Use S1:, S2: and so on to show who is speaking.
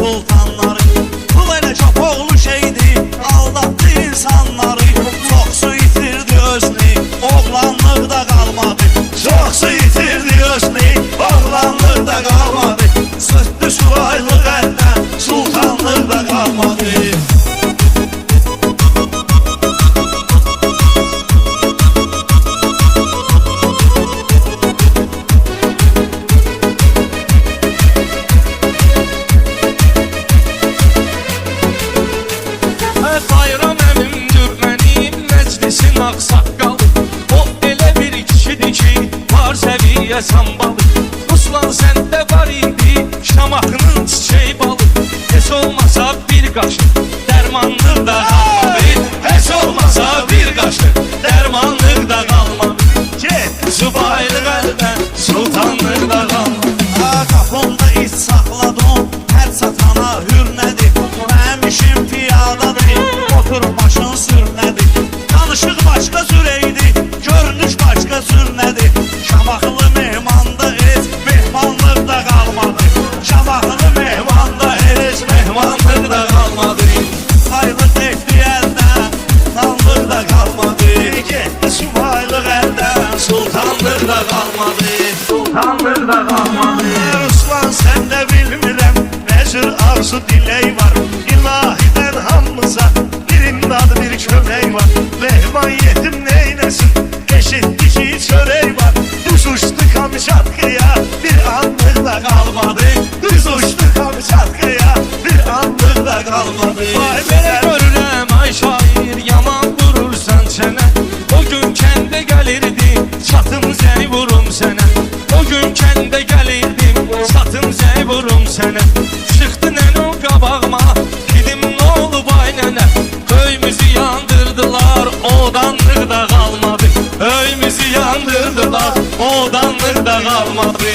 S1: sultanları. Bu böyle çok oğlu şeydi, aldattı insanları. Çok su itirdi özünü, oğlanlıqda kalmadı. Çok su itirdi özünü, oğlanlıqda kalmadı. Söktü suvaylıq əldən, sultanlıqda kalmadı.
S2: Bayram əmimdir mənim məclisin ağsaqqal. O elə bir kişidir ki, var səviyyə sambalı. Ruslan səndə var idi, şamağının çiçeği balı. Heç olmasa bir qaşıq, dərmanlıq da qalmadı. Heç olmasa bir qaşıq, dərmanlıq da qalmadı. Subaylıq əldən, sultanlıq da qalmadı.
S1: Qapımda iç saxladım, hər satana hürnədir. Mənim işim piyadadır, otur başın sürnədir. Danışıq başqa sürəydi, görünüş başqa sürnədir. Şamaxılı mehmanda heç mehmanlıq da qalmadı. Şamaxılı mehmanda heç mehmanlıq da qalmadı. Aylıq etdi əldən, sultanlıq da qalmadı. Getdi subaylıq əldən, sultanlıq da qalmadı. Sultanlıq da qalmadı. Ruslan sən də bilmirəm, nəcür arzu dilək var. İlahidən hamımıza bir imdad bir kömək var. Mehman yetim neynəsin, eşitdi ki çörək var. Düz uçdu Kamçatkaya, bir anlıq da qalmadı. Düz uçdu Kamçatkaya, bir anlıq da qalmadı.
S2: Ay belə görürəm ay şair, yaman vurursan çənə. O gün kəndə gəlirdi, çatım zəy vurum sənə. O gün kəndə gəlirdim, çatım zəy vurum sənə. Çıxdı nənə o qabağıma, dedim nə olub ay nənə. Öyümüzü yandırdılar, odanlıq da qalmadı. Öyümüzü yandırdılar, odanlıq da qalmadı.